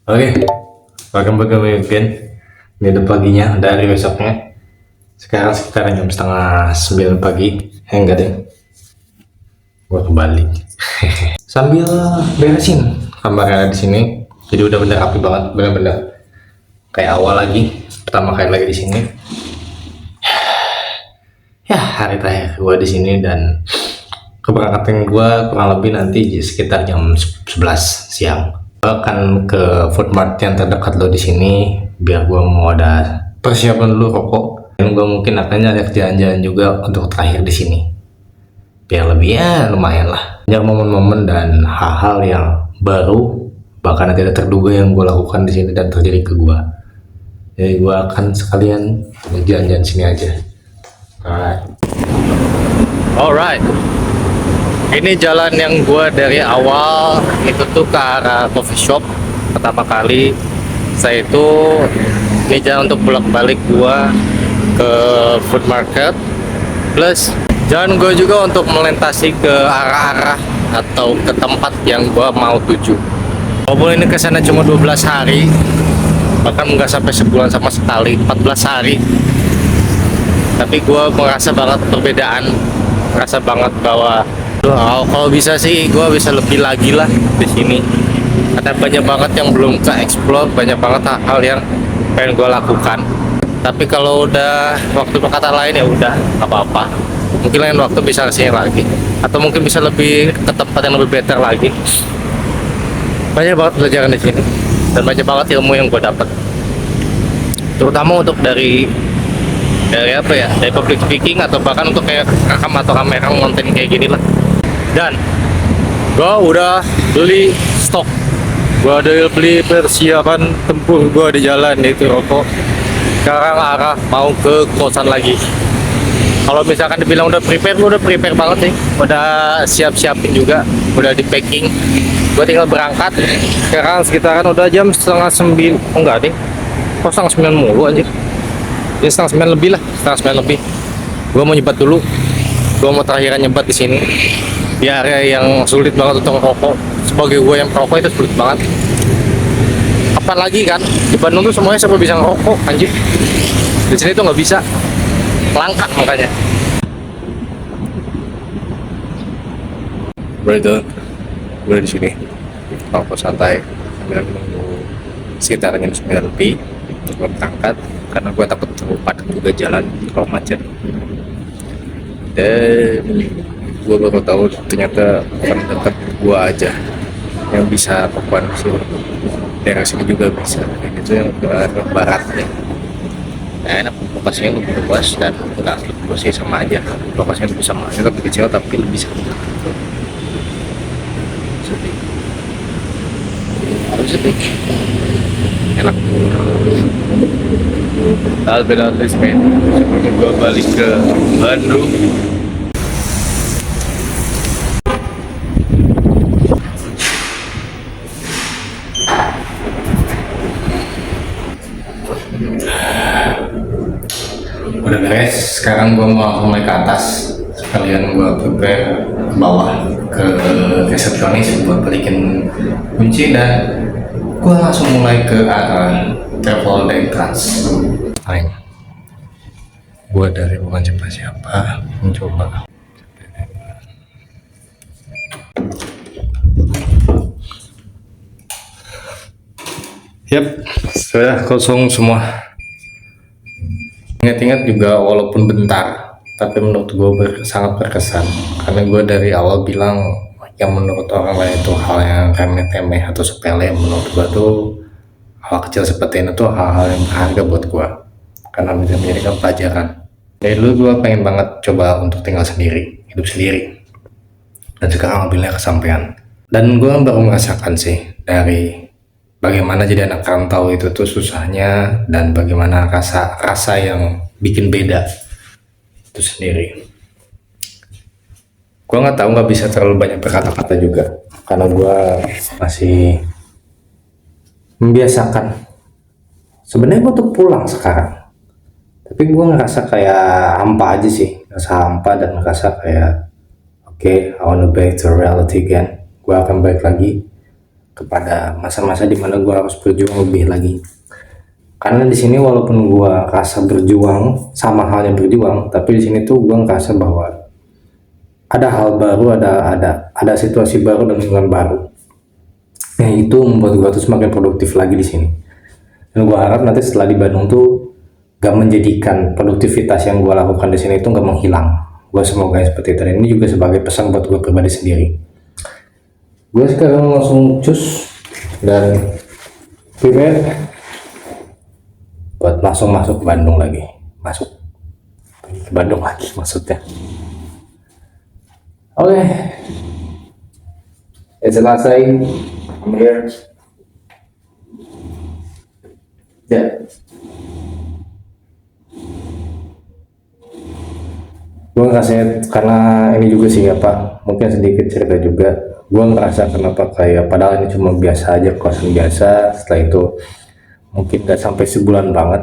Oke, welcome back ke Mimpin. Ini udah paginya dari besoknya. Sekarang sekitar jam setengah 9 pagi. Enggak deh, gua kembali. Sambil beresin kamarnya di sini. Jadi udah bener rapi banget, bener-bener kayak awal lagi. Pertama kali lagi di sini. Ya, hari terakhir gua di sini dan keberangkatan gua kurang lebih nanti sekitar jam 11 siang. Gua akan ke food mart yang terdekat lo di sini biar gua mau ada persiapan dulu rokok dan gua mungkin akan nyari jalan-jalan juga untuk terakhir di sini biar lebih ya lumayan lah banyak momen-momen dan hal-hal yang baru bahkan tidak terduga yang gua lakukan di sini dan terjadi ke gua. Jadi gua akan sekalian jalan-jalan sini aja. Alright. Ini jalan yang gua dari awal itu tuh ke arah coffee shop. Pertama kali saya itu ini jalan untuk bolak-balik gua ke food market. Plus jalan gua juga untuk melintasi ke arah-arah atau ke tempat yang gua mau tuju. Walaupun ini kesana cuma 12 hari, bahkan nggak sampai sebulan sama sekali, 14 hari. Tapi gua merasa banget perbedaan, merasa banget bahwa kalau bisa sih gue bisa lebih lagi lah di sini karena banyak banget yang belum ke explore, banyak banget hal yang pengen gue lakukan. Tapi kalau udah waktu berkata lain ya udah nggak apa-apa, mungkin lain waktu bisa kesini lagi atau mungkin bisa lebih ke tempat yang lebih better lagi. Banyak banget pelajaran di sini dan banyak banget ilmu yang gue dapat, terutama untuk dari apa ya, dari public speaking atau bahkan untuk kayak rekam atau kamera konten kayak gini lah. Dan gua udah beli stok, gua udah beli persiapan tempur gua di jalan, yaitu rokok. Sekarang arah mau ke kosan lagi. Kalau misalkan dibilang udah prepare, gua udah prepare banget nih, udah siap-siapin juga, udah di packing. Gua tinggal berangkat. Sekarang sekitaran udah jam setengah 9, oh enggak deh, kok setengah 9 mulu aja. Ya setengah 9 lebih lah, setengah 9 lebih. Gua mau nyebat dulu, gua mau terakhiran nyebat di sini di area yang sulit banget untuk rokok. Sebagai gue yang perokok itu sulit banget, apalagi kan di Bandung tuh semuanya serba bisa ngerokok anjir. Di sini tuh nggak bisa, langka makanya. Gue di sini rokok santai sambil menunggu sekitar jam 9 lebih untuk berangkat karena gue takut terlalu padat juga jalan kalau macet. Dan gue baru tahu ternyata bukan dekat gue aja yang bisa rokokan di sini, daerah sini juga bisa. Dan itu yang ke arah barat ya. Nah, enak, lokasinya lebih luas dan enggak lebih luas sih, sama aja. Lokasinya lebih sama aja, lebih kecil tapi lebih sepi. Sepi. Harus sepi. Enak. Alhamdulillah, sebelum gue balik ke Bandung. Udah beres, sekarang gue mau langsung naik ke atas sekalian gue prepare ke bawah ke resepsionis buat balikin kunci dan gue langsung mulai ke arah travel day trans. Hai, gue dari bukan siapa-siapa mencoba. Yap, sudah kosong semua. Ingat-ingat juga walaupun bentar, tapi menurut gue sangat berkesan karena gue dari awal bilang yang menurut orang lain itu hal yang remeh-temeh atau sepele, menurut gue tuh hal kecil seperti ini tuh hal-hal yang berharga buat gue karena bisa menjadikan pelajaran. Dari dulu gue pengen banget coba untuk tinggal sendiri, hidup sendiri, dan sekarang alhamdulillah kesampaian. Dan gue baru merasakan sih dari bagaimana jadi anak rantau itu tuh susahnya dan bagaimana rasa yang bikin beda itu sendiri. Gue nggak tahu, nggak bisa terlalu banyak berkata-kata juga karena gue masih membiasakan. Sebenarnya gue tuh pulang sekarang, tapi gue ngerasa kayak hampa aja sih, ngerasa hampa dan ngerasa kayak okay, I wanna back to reality again. Gue akan balik lagi kepada masa-masa dimana gue harus berjuang lebih lagi. Karena di sini walaupun gue rasa berjuang sama halnya berjuang, tapi di sini tuh gue ngerasa bahwa ada hal baru, ada situasi baru dan lingkungan baru. Yang itu membuat gue tuh semakin produktif lagi di sini. Dan gue harap nanti setelah di Bandung tuh gak menjadikan produktivitas yang gue lakukan di sini itu gak menghilang. Gue semoga seperti itu. Dan ini juga sebagai pesan buat gue pribadi sendiri. Gue sekarang langsung cus dan prepare buat langsung masuk ke Bandung lagi, masuk ke Bandung lagi maksudnya. Oke, selesai. I'm here. Ya. Gue ngerasa karena ini juga sih apa, mungkin sedikit cerita juga. Gue ngerasa kenapa kayak padahal ini cuma biasa aja, kosan biasa. Setelah itu mungkin gak sampai sebulan banget,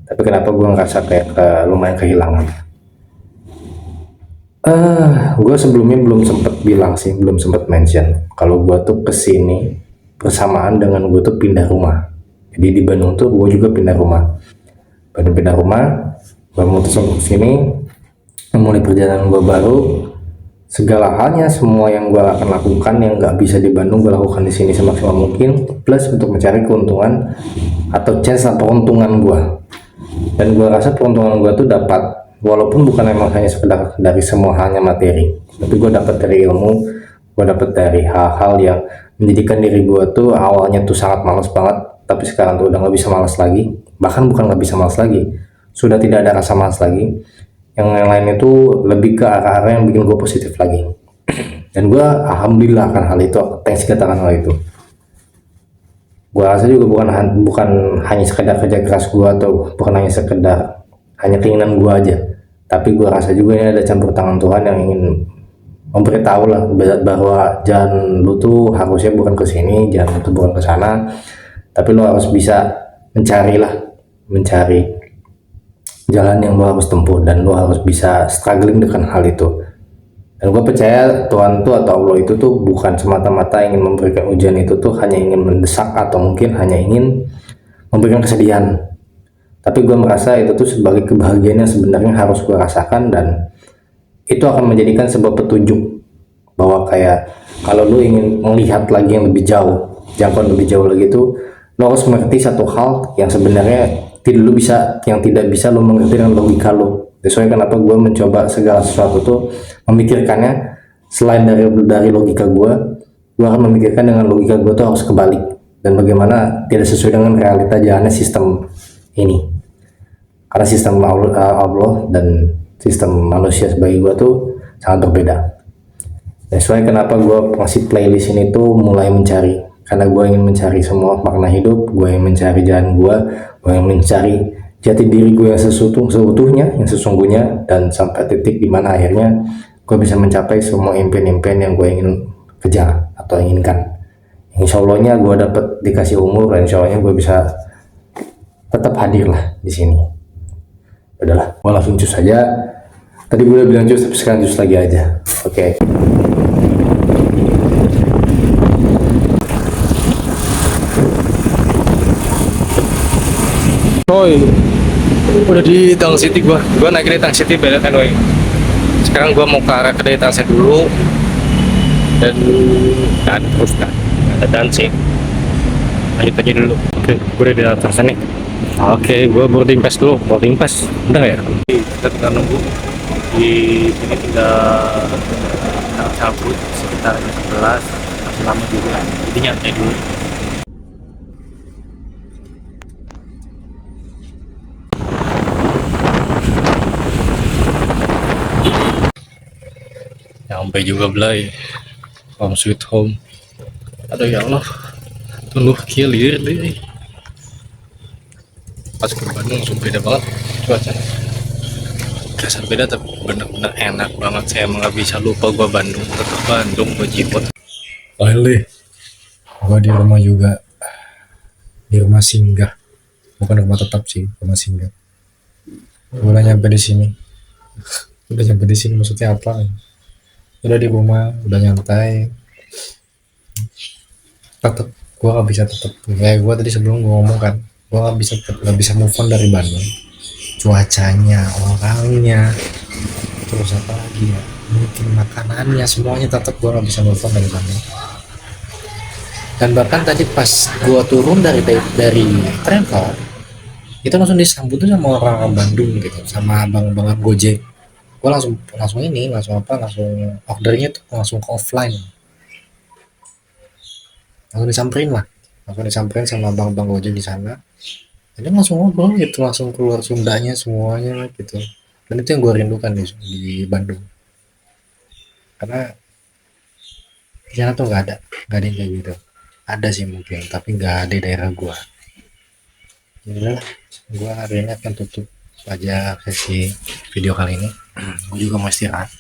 tapi kenapa gue ngerasa kayak lumayan kehilangan. Gue sebelumnya belum sempet bilang sih, belum sempet mention kalau gue tuh kesini bersamaan dengan gue tuh pindah rumah. Jadi di Bandung tuh gue juga pindah rumah. Pindah rumah, gue memutuskan untuk sini, memulai perjalanan gue baru. Segala halnya, semua yang gue akan lakukan yang nggak bisa di Bandung gue lakukan di sini semaksimal mungkin, plus untuk mencari keuntungan atau chance atau keuntungan gue. Dan gue rasa keuntungan gue tuh dapat, walaupun bukan emang hanya sekedar dari semua halnya materi, tapi gue dapat dari ilmu, gue dapat dari hal-hal yang menjadikan diri gue tuh awalnya tuh sangat malas banget, tapi sekarang tuh udah nggak bisa malas lagi. Bahkan bukan nggak bisa malas lagi, sudah tidak ada rasa malas lagi. Yang lain itu lebih ke arah-arah yang bikin gue positif lagi. Dan gue alhamdulillah akan hal itu, thanks katakan hal itu. Gue rasa juga bukan hanya sekedar kerja keras gue, atau bukan hanya sekedar hanya keinginan gue aja, tapi gue rasa juga ini ada campur tangan Tuhan yang ingin memberitahu lah bahwa jalan lu tuh harusnya bukan ke sini, jalan itu bukan ke sana, tapi lu harus bisa mencari jalan yang lo harus tempuh, dan lo harus bisa struggling dengan hal itu. Dan gue percaya Tuhan tuh atau Allah itu tuh bukan semata-mata ingin memberikan ujian itu tuh hanya ingin mendesak atau mungkin hanya ingin memberikan kesedihan, tapi gue merasa itu tuh sebagai kebahagiaan yang sebenarnya harus gue rasakan. Dan itu akan menjadikan sebuah petunjuk bahwa kayak kalau lo ingin melihat lagi yang lebih jauh, jangkauan lebih jauh lagi tuh lo harus mengerti satu hal yang sebenarnya tidak bisa lo mengerti dengan logika lo. Sesuai kenapa gue mencoba segala sesuatu tuh memikirkannya selain dari logika gue akan memikirkan dengan logika gue tuh harus kebalik, dan bagaimana tidak sesuai dengan realita jalannya sistem ini. Karena sistem Allah dan sistem manusia sebagai gue tuh sangat berbeda. Sesuai kenapa gue ngasih playlist ini tuh mulai mencari, karena gue ingin mencari semua makna hidup, gue ingin mencari jalan gue ingin mencari jati diri gue yang seutuhnya, yang sesungguhnya, dan sampai titik dimana akhirnya gue bisa mencapai semua impian-impian yang gue ingin kejar atau inginkan. Insya Allahnya gue dapat dikasih umur, dan insya Allahnya gue bisa tetap hadir lah di sini. Udahlah, gue langsung cus aja. Tadi gue udah bilang cus, tapi sekarang cus lagi aja. Oke. Oi, udah di Tang City gua naik di Tang City beda kan woy. Sekarang gua mau ke arah kedai Tangsen dulu, dan terus kan ada dancing. Lanjut aja dulu. Oke, gua udah di Tangsen nih. Oke, gua boarding pass dulu. Boarding pass, udah nggak ya? Kita tinggal nunggu di sini, tinggal cabut sekitar jam 11, masih lama juga. Jadi nyantai dulu. Sampai juga belai home sweet home. Aduh ya Allah, tunggu kilir deh. Pas ke Bandung langsung beda banget cuaca. Kasar beda tapi bener-bener enak banget. Saya emang gak bisa lupa gua Bandung, tetap Bandung gua jipot. Lele, gua di rumah juga, di rumah singgah, bukan rumah tetap sih, rumah singgah. Gua udah nyampe di sini, maksudnya apa? Udah di rumah, udah nyantai, tetap gue gak bisa tetap kayak gue tadi sebelum gue ngomong kan, gue gak bisa move on dari Bandung. Cuacanya, orangnya, terus apa lagi ya, mungkin makanannya, semuanya tetap gue gak bisa move on dari Bandung. Dan bahkan tadi pas gue turun dari travel itu langsung disambut tuh sama orang Bandung gitu, sama abang-abangan Gojek. Gue langsung langsung ini langsung apa langsung ordernya tuh langsung ke offline, langsung disamperin lah, langsung disamperin sama abang-abang Gojek di sana. Jadi langsung ngobrol gitu, langsung keluar Sundanya semuanya gitu. Dan itu yang gue rindukan di Bandung, karena di sana tuh nggak ada yang kayak gitu. Ada sih mungkin, tapi nggak ada di daerah gue. Yaudahlah, gue hari ini akan tutup aja sesi video kali ini. Gue juga mau istirahat.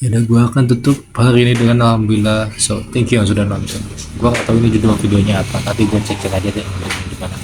Yaudah, gue akan tutup hari ini dengan alhamdulillah. So thank you yang sudah nonton. Gue gak tahu ini judul videonya apa, nanti gue cek aja deh di mana.